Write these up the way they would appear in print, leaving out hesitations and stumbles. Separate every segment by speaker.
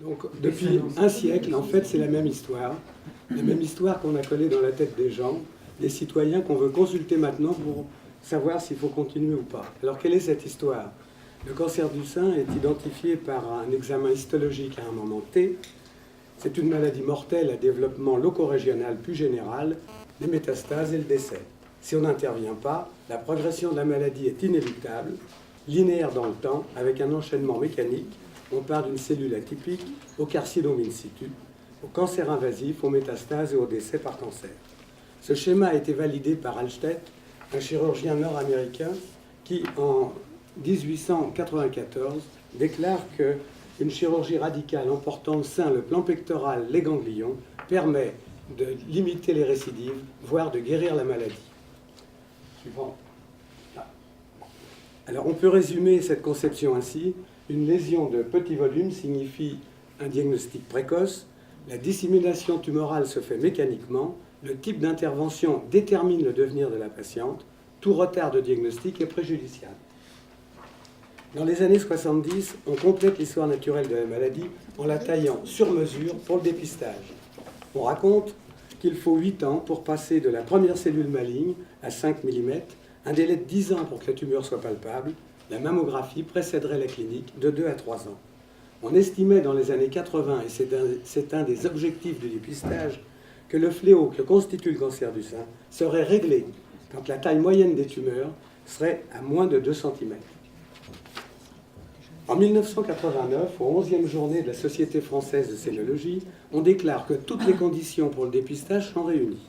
Speaker 1: Donc, depuis un siècle, en fait, c'est la même histoire qu'on a collée dans la tête des gens, des citoyens qu'on veut consulter maintenant pour savoir s'il faut continuer ou pas. Alors, quelle est cette histoire? Le cancer du sein est identifié par un examen histologique à un moment T. C'est une maladie mortelle à développement loco-régional plus général, les métastases et le décès. Si on n'intervient pas, la progression de la maladie est inéluctable, linéaire dans le temps, avec un enchaînement mécanique. On part d'une cellule atypique au carcinome in situ, au cancer invasif, aux métastases et au décès par cancer. Ce schéma a été validé par Alstedt, un chirurgien nord-américain qui, en 1894, déclare qu'une chirurgie radicale emportant le sein, le plan pectoral, les ganglions, permet de limiter les récidives, voire de guérir la maladie. Suivant. Alors, on peut résumer cette conception ainsi. Une lésion de petit volume signifie un diagnostic précoce. La dissémination tumorale se fait mécaniquement. Le type d'intervention détermine le devenir de la patiente. Tout retard de diagnostic est préjudiciable. Dans les années 70, on complète l'histoire naturelle de la maladie en la taillant sur mesure pour le dépistage. On raconte qu'il faut 8 ans pour passer de la première cellule maligne à 5 mm, un délai de 10 ans pour que la tumeur soit palpable. La mammographie précéderait la clinique de 2 à 3 ans. On estimait dans les années 80, et c'est un des objectifs du dépistage, que le fléau que constitue le cancer du sein serait réglé quand la taille moyenne des tumeurs serait à moins de 2 cm. En 1989, aux 11e journée de la Société française de cellologie, on déclare que toutes les conditions pour le dépistage sont réunies.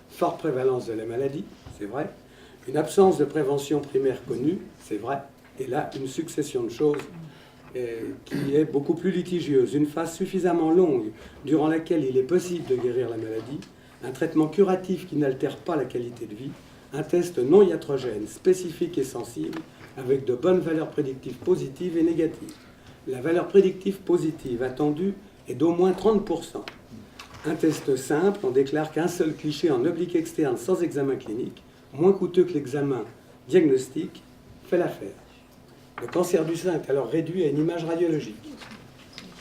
Speaker 1: Forte prévalence de la maladie, c'est vrai. Une absence de prévention primaire connue, c'est vrai. Et là, une succession de choses qui est beaucoup plus litigieuse. Une phase suffisamment longue durant laquelle il est possible de guérir la maladie, un traitement curatif qui n'altère pas la qualité de vie, un test non iatrogène, spécifique et sensible, avec de bonnes valeurs prédictives positives et négatives. La valeur prédictive positive attendue est d'au moins 30%. Un test simple, on déclare qu'un seul cliché en oblique externe sans examen clinique, moins coûteux que l'examen diagnostique, fait l'affaire. Le cancer du sein est alors réduit à une image radiologique.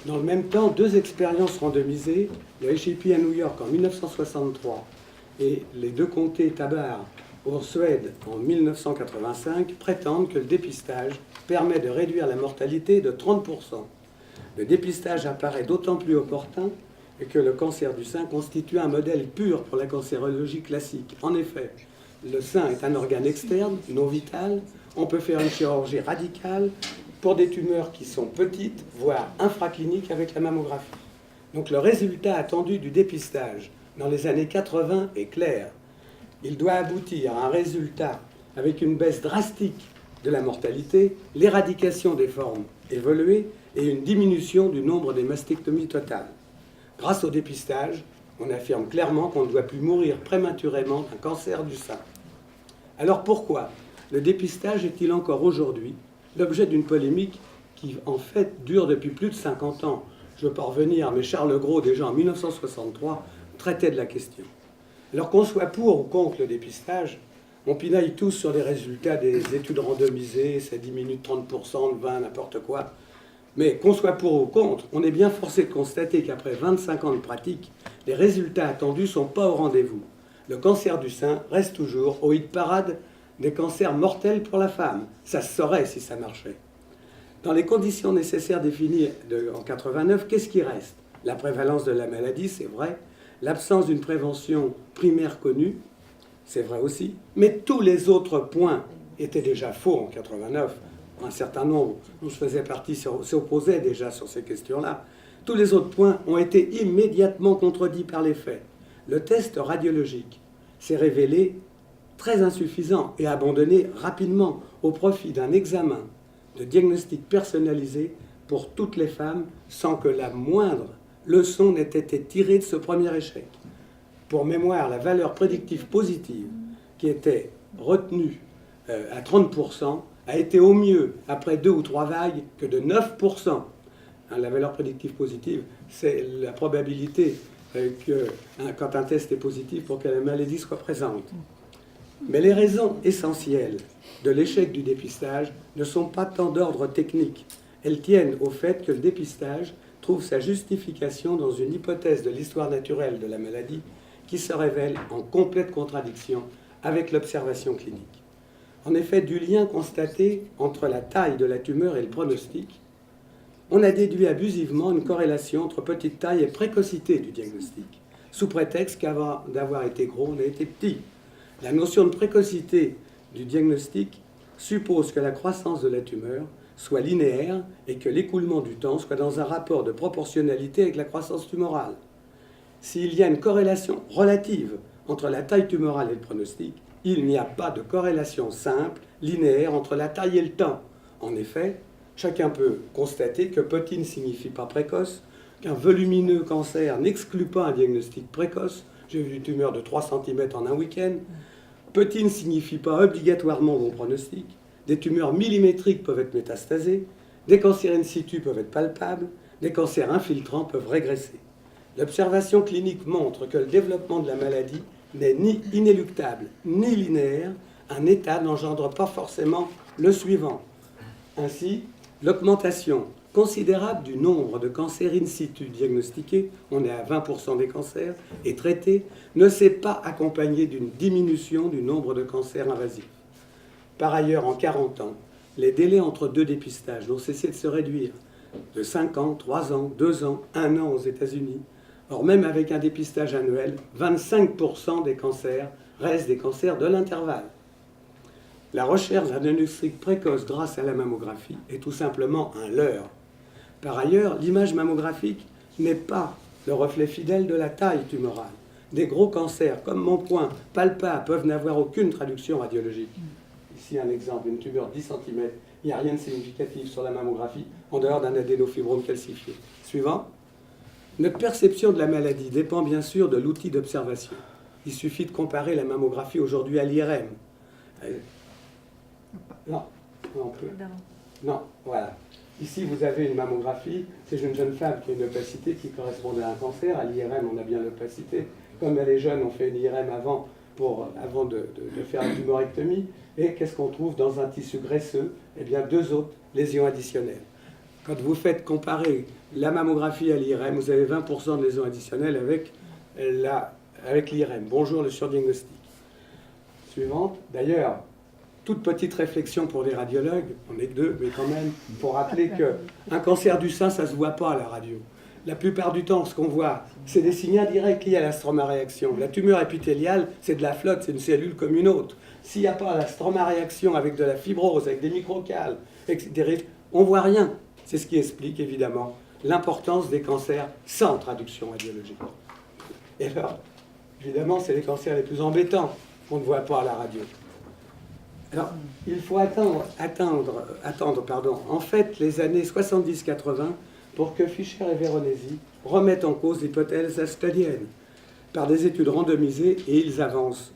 Speaker 1: Dans le même temps, 2 expériences randomisées, le HIP à New York en 1963 et les 2 comtés Tabar en Suède en 1985, prétendent que le dépistage permet de réduire la mortalité de 30%. Le dépistage apparaît d'autant plus opportun que le cancer du sein constitue un modèle pur pour la cancérologie classique. En effet, le sein est un organe externe, non vital. On peut faire une chirurgie radicale pour des tumeurs qui sont petites, voire infracliniques avec la mammographie. Donc le résultat attendu du dépistage dans les années 80 est clair. Il doit aboutir à un résultat avec une baisse drastique de la mortalité, l'éradication des formes évoluées et une diminution du nombre des mastectomies totales. Grâce au dépistage, on affirme clairement qu'on ne doit plus mourir prématurément d'un cancer du sein. Alors pourquoi le dépistage est-il encore aujourd'hui l'objet d'une polémique qui, en fait, dure depuis plus de 50 ans? Je ne veux pas revenir, mais Charles Gros, déjà en 1963, traitait de la question. Alors qu'on soit pour ou contre le dépistage, on pinaille tous sur les résultats des études randomisées, ça diminue de 30%, de 20%, n'importe quoi. Mais qu'on soit pour ou contre, on est bien forcé de constater qu'après 25 ans de pratique, les résultats attendus ne sont pas au rendez-vous. Le cancer du sein reste toujours au hit parade des cancers mortels pour la femme. Ça se saurait si ça marchait. Dans les conditions nécessaires définies en 89, qu'est-ce qui reste? La prévalence de la maladie, c'est vrai. L'absence d'une prévention primaire connue, c'est vrai aussi. Mais tous les autres points étaient déjà faux en 89. Un certain nombre, dont je faisais partie, s'opposaient déjà sur ces questions-là. Tous les autres points ont été immédiatement contredits par les faits. Le test radiologique s'est révélé très insuffisant et abandonné rapidement au profit d'un examen de diagnostic personnalisé pour toutes les femmes sans que la moindre leçon n'ait été tirée de ce premier échec. Pour mémoire, la valeur prédictive positive qui était retenue à 30% a été au mieux, après 2 ou 3 vagues, que de 9%. La valeur prédictive positive, c'est la probabilité que, quand un test est positif, pour que la maladie soit présente. Mais les raisons essentielles de l'échec du dépistage ne sont pas tant d'ordre technique. Elles tiennent au fait que le dépistage trouve sa justification dans une hypothèse de l'histoire naturelle de la maladie qui se révèle en complète contradiction avec l'observation clinique. En effet, du lien constaté entre la taille de la tumeur et le pronostic, on a déduit abusivement une corrélation entre petite taille et précocité du diagnostic, sous prétexte qu'avant d'avoir été gros, on a été petit. La notion de précocité du diagnostic suppose que la croissance de la tumeur soit linéaire et que l'écoulement du temps soit dans un rapport de proportionnalité avec la croissance tumorale. S'il y a une corrélation relative entre la taille tumorale et le pronostic, il n'y a pas de corrélation simple, linéaire, entre la taille et le temps. En effet, chacun peut constater que petit ne signifie pas précoce, qu'un volumineux cancer n'exclut pas un diagnostic précoce. J'ai vu une tumeur de 3 cm en un week-end. Petit ne signifie pas obligatoirement bon pronostic. Des tumeurs millimétriques peuvent être métastasées. Des cancers in situ peuvent être palpables. Des cancers infiltrants peuvent régresser. L'observation clinique montre que le développement de la maladie n'est ni inéluctable ni linéaire. Un état n'engendre pas forcément le suivant. Ainsi, l'augmentation considérable du nombre de cancers in situ diagnostiqués, on est à 20% des cancers, et traités, ne s'est pas accompagnée d'une diminution du nombre de cancers invasifs. Par ailleurs, en 40 ans, les délais entre deux dépistages n'ont cessé de se réduire, de 5 ans, 3 ans, 2 ans, 1 an aux États-Unis. Or, même avec un dépistage annuel, 25% des cancers restent des cancers de l'intervalle. La recherche d'un diagnostic précoce grâce à la mammographie est tout simplement un leurre. Par ailleurs, l'image mammographique n'est pas le reflet fidèle de la taille tumorale. Des gros cancers, comme mon poing, palpables, peuvent n'avoir aucune traduction radiologique. Ici un exemple, une tumeur de 10 cm, il n'y a rien de significatif sur la mammographie, en dehors d'un adénofibrome calcifié. Suivant. Notre perception de la maladie dépend bien sûr de l'outil d'observation. Il suffit de comparer la mammographie aujourd'hui à l'IRM. Non, on peut. Non, voilà. Ici, vous avez une mammographie. C'est une jeune femme qui a une opacité qui correspondait à un cancer. À l'IRM, on a bien l'opacité. Comme elle est jeune, on fait une IRM avant de faire une tumorectomie. Et qu'est-ce qu'on trouve dans un tissu graisseux? Eh bien, 2 autres lésions additionnelles. Quand vous faites comparer la mammographie à l'IRM, vous avez 20% de lésions additionnelles avec l'IRM. Bonjour le surdiagnostic. Suivante. D'ailleurs, toute petite réflexion pour les radiologues, on est que 2, mais quand même, pour rappeler qu'un cancer du sein, ça ne se voit pas à la radio. La plupart du temps, ce qu'on voit, c'est des signes indirects liés à la stromaréaction. La tumeur épithéliale, c'est de la flotte, c'est une cellule comme une autre. S'il n'y a pas la stromaréaction avec de la fibrose, avec des microcales, on ne voit rien. C'est ce qui explique évidemment l'importance des cancers sans traduction radiologique. Et alors, évidemment, c'est les cancers les plus embêtants qu'on ne voit pas à la radio. Alors, il faut attendre, en fait, les années 70-80 pour que Fischer et Veronesi remettent en cause l'hypothèse astonienne par des études randomisées, et ils avancent.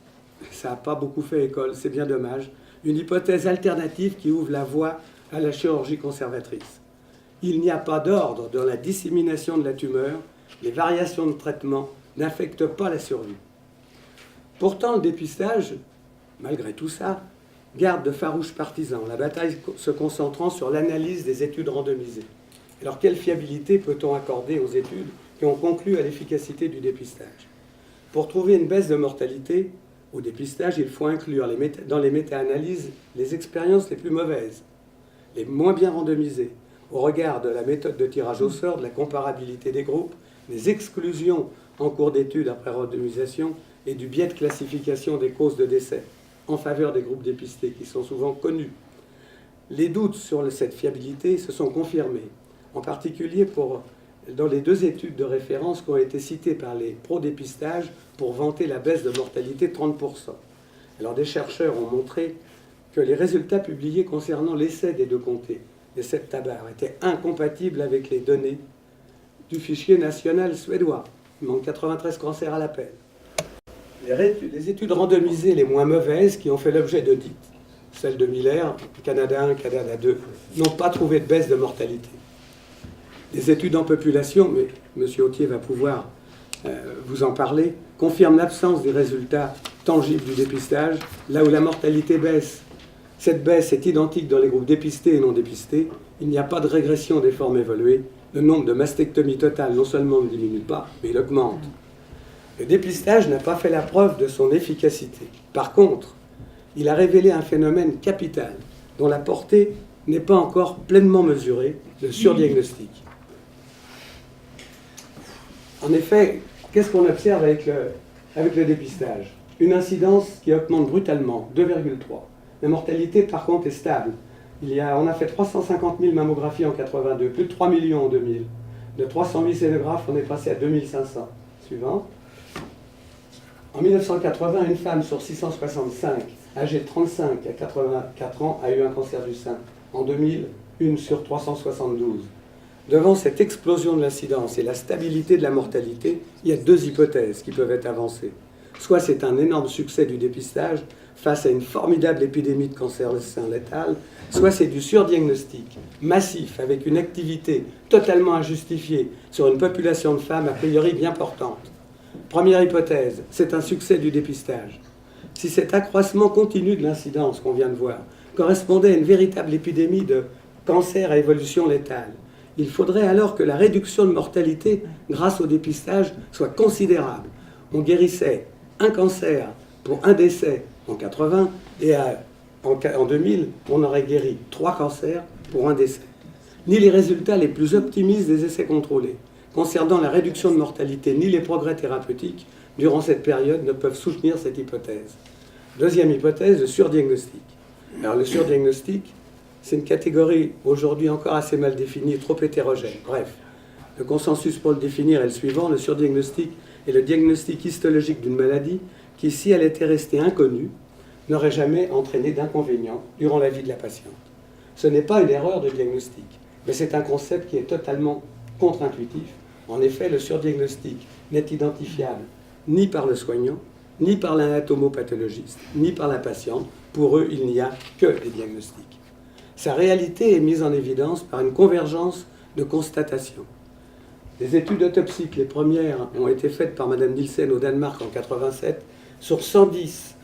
Speaker 1: Ça n'a pas beaucoup fait école, c'est bien dommage. Une hypothèse alternative qui ouvre la voie à la chirurgie conservatrice. Il n'y a pas d'ordre dans la dissémination de la tumeur. Les variations de traitement n'affectent pas la survie. Pourtant, le dépistage, malgré tout ça, garde de farouches partisans, la bataille se concentrant sur l'analyse des études randomisées. Alors, quelle fiabilité peut-on accorder aux études qui ont conclu à l'efficacité du dépistage? Pour trouver une baisse de mortalité au dépistage, il faut inclure dans les méta-analyses les expériences les plus mauvaises, les moins bien randomisées, au regard de la méthode de tirage au sort, de la comparabilité des groupes, des exclusions en cours d'études après randomisation et du biais de classification des causes de décès en faveur des groupes dépistés, qui sont souvent connus. Les doutes sur cette fiabilité se sont confirmés, en particulier dans les 2 études de référence qui ont été citées par les pro-dépistages pour vanter la baisse de mortalité de 30%. Alors des chercheurs ont montré que les résultats publiés concernant l'essai des 2 comtés, les 7 tabards, étaient incompatibles avec les données du fichier national suédois. Il manque 93 cancers à l'appel. Les études randomisées les moins mauvaises qui ont fait l'objet d'audits, celles de Miller, Canada 1, Canada 2, n'ont pas trouvé de baisse de mortalité. Les études en population, mais M. Autier va pouvoir vous en parler, confirment l'absence des résultats tangibles du dépistage, là où la mortalité baisse. Cette baisse est identique dans les groupes dépistés et non dépistés. Il n'y a pas de régression des formes évoluées Le nombre de mastectomies totales non seulement ne diminue pas, mais il augmente. Le dépistage n'a pas fait la preuve de son efficacité. Par contre, il a révélé un phénomène capital dont la portée n'est pas encore pleinement mesurée, le surdiagnostic. En effet, qu'est-ce qu'on observe avec le dépistage? Une incidence qui augmente brutalement, 2,3. La mortalité, par contre, est stable. On a fait 350 000 mammographies en 82, plus de 3 millions en 2000. De 308 scénographes, on est passé à 2500. Suivant. En 1980, une femme sur 665, âgée de 35 à 84 ans, a eu un cancer du sein. En 2000, une sur 372. Devant cette explosion de l'incidence et la stabilité de la mortalité, il y a deux hypothèses qui peuvent être avancées. Soit c'est un énorme succès du dépistage face à une formidable épidémie de cancer du sein létal, soit c'est du surdiagnostic massif avec une activité totalement injustifiée sur une population de femmes a priori bien portante. Première hypothèse, c'est un succès du dépistage. Si cet accroissement continu de l'incidence qu'on vient de voir correspondait à une véritable épidémie de cancer à évolution létale, il faudrait alors que la réduction de mortalité grâce au dépistage soit considérable. On guérissait un cancer pour un décès en 80 et en 2000, on aurait guéri 3 cancers pour un décès. Ni les résultats les plus optimistes des essais contrôlés concernant la réduction de mortalité, ni les progrès thérapeutiques durant cette période ne peuvent soutenir cette hypothèse. Deuxième hypothèse, le surdiagnostic. Alors le surdiagnostic, c'est une catégorie aujourd'hui encore assez mal définie et trop hétérogène. Bref, le consensus pour le définir est le suivant. Le surdiagnostic est le diagnostic histologique d'une maladie qui, si elle était restée inconnue, n'aurait jamais entraîné d'inconvénients durant la vie de la patiente. Ce n'est pas une erreur de diagnostic, mais c'est un concept qui est totalement contre-intuitif. En effet, le surdiagnostic n'est identifiable ni par le soignant, ni par l'anatomopathologiste, ni par la patiente. Pour eux, il n'y a que des diagnostics. Sa réalité est mise en évidence par une convergence de constatations. Des études autopsiques, les premières ont été faites par Mme Nielsen au Danemark en 87, sur 110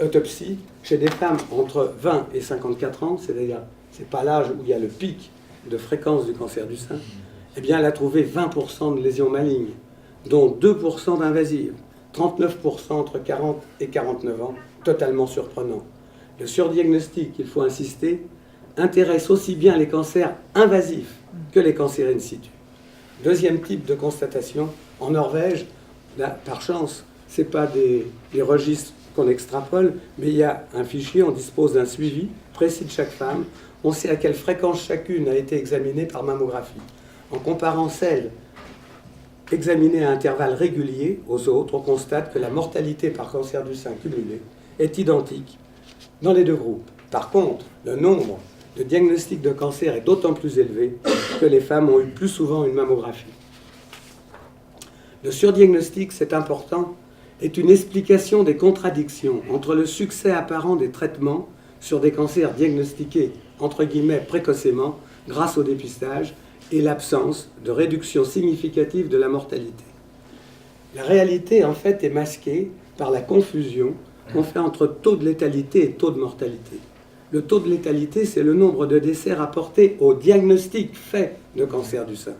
Speaker 1: autopsies chez des femmes entre 20 et 54 ans, c'est-à-dire, ce n'est pas l'âge où il y a le pic de fréquence du cancer du sein, eh bien, elle a trouvé 20% de lésions malignes, dont 2% d'invasives, 39% entre 40 et 49 ans, totalement surprenant. Le surdiagnostic, il faut insister, intéresse aussi bien les cancers invasifs que les cancers in situ. Deuxième type de constatation, en Norvège, là, par chance, ce n'est pas des registres qu'on extrapole, mais il y a un fichier, on dispose d'un suivi précis de chaque femme, on sait à quelle fréquence chacune a été examinée par mammographie. En comparant celles examinées à intervalles réguliers aux autres, on constate que la mortalité par cancer du sein cumulé est identique dans les deux groupes. Par contre, le nombre de diagnostics de cancer est d'autant plus élevé que les femmes ont eu plus souvent une mammographie. Le surdiagnostic, c'est important, est une explication des contradictions entre le succès apparent des traitements sur des cancers diagnostiqués, entre guillemets, précocement, grâce au dépistage, et l'absence de réduction significative de la mortalité. La réalité, en fait, est masquée par la confusion qu'on fait entre taux de létalité et taux de mortalité. Le taux de létalité, c'est le nombre de décès rapportés au diagnostic fait de cancer du sein.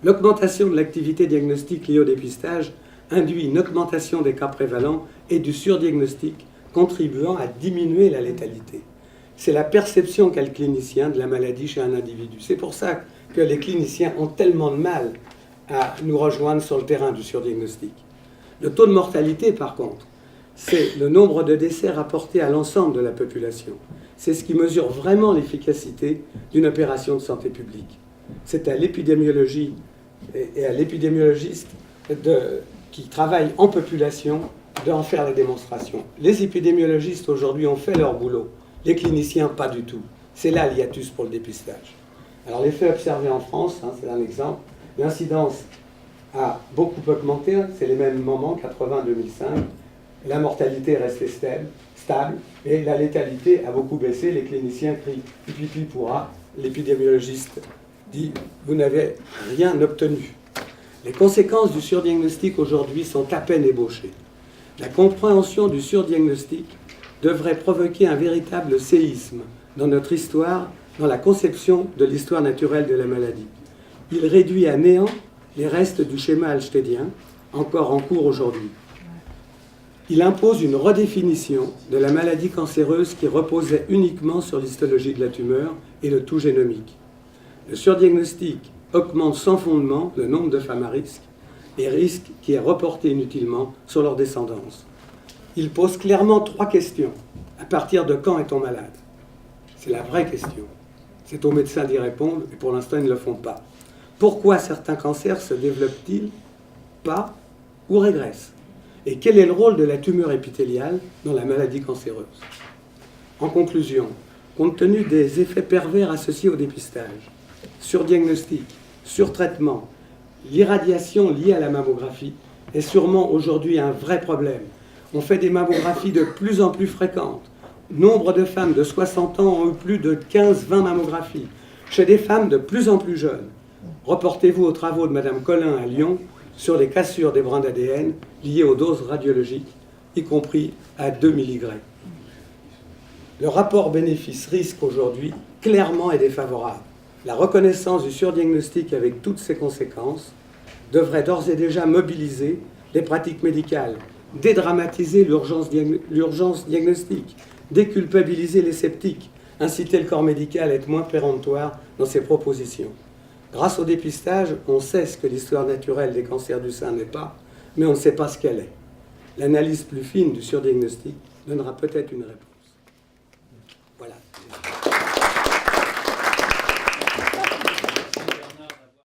Speaker 1: L'augmentation de l'activité diagnostique liée au dépistage induit une augmentation des cas prévalents et du surdiagnostic, contribuant à diminuer la létalité. C'est la perception qu'a le clinicien de la maladie chez un individu. C'est pour ça que les cliniciens ont tellement de mal à nous rejoindre sur le terrain du surdiagnostic. Le taux de mortalité, par contre, c'est le nombre de décès rapportés à l'ensemble de la population. C'est ce qui mesure vraiment l'efficacité d'une opération de santé publique. C'est à l'épidémiologie et à l'épidémiologiste qui travaillent en population d'en faire la démonstration. Les épidémiologistes aujourd'hui ont fait leur boulot, les cliniciens pas du tout. C'est là l'hiatus pour le dépistage. Alors les faits observés en France, c'est un exemple, l'incidence a beaucoup augmenté, c'est les mêmes moments, 80-2005, la mortalité est restée stable, et la létalité a beaucoup baissé, les cliniciens crient pipi pourra, l'épidémiologiste dit vous n'avez rien obtenu. Les conséquences du surdiagnostic aujourd'hui sont à peine ébauchées. La compréhension du surdiagnostic devrait provoquer un véritable séisme dans notre histoire, dans la conception de l'histoire naturelle de la maladie. il réduit à néant les restes du schéma alstédien, encore en cours aujourd'hui. Il impose une redéfinition de la maladie cancéreuse qui reposait uniquement sur l'histologie de la tumeur et le tout génomique. Le surdiagnostic augmente sans fondement le nombre de femmes à risque et risque qui est reporté inutilement sur leur descendance. Il pose clairement 3 questions. À partir de quand est-on malade? C'est la vraie question. C'est aux médecins d'y répondre, et pour l'instant, ils ne le font pas. Pourquoi certains cancers se développent-ils pas ou régressent? Et quel est le rôle de la tumeur épithéliale dans la maladie cancéreuse? En conclusion, compte tenu des effets pervers associés au dépistage, surdiagnostic, surtraitement, l'irradiation liée à la mammographie est sûrement aujourd'hui un vrai problème. On fait des mammographies de plus en plus fréquentes. Nombre de femmes de 60 ans ont eu plus de 15-20 mammographies, chez des femmes de plus en plus jeunes. Reportez-vous aux travaux de Mme Collin à Lyon sur les cassures des brins d'ADN liées aux doses radiologiques, y compris à 2 mg. Le rapport bénéfice-risque aujourd'hui, clairement, est défavorable. La reconnaissance du surdiagnostic avec toutes ses conséquences devrait d'ores et déjà mobiliser les pratiques médicales, dédramatiser l'urgence diagnostique, déculpabiliser les sceptiques, inciter le corps médical à être moins péremptoire dans ses propositions. Grâce au dépistage, on sait ce que l'histoire naturelle des cancers du sein n'est pas, mais on ne sait pas ce qu'elle est. L'analyse plus fine du surdiagnostic donnera peut-être une réponse.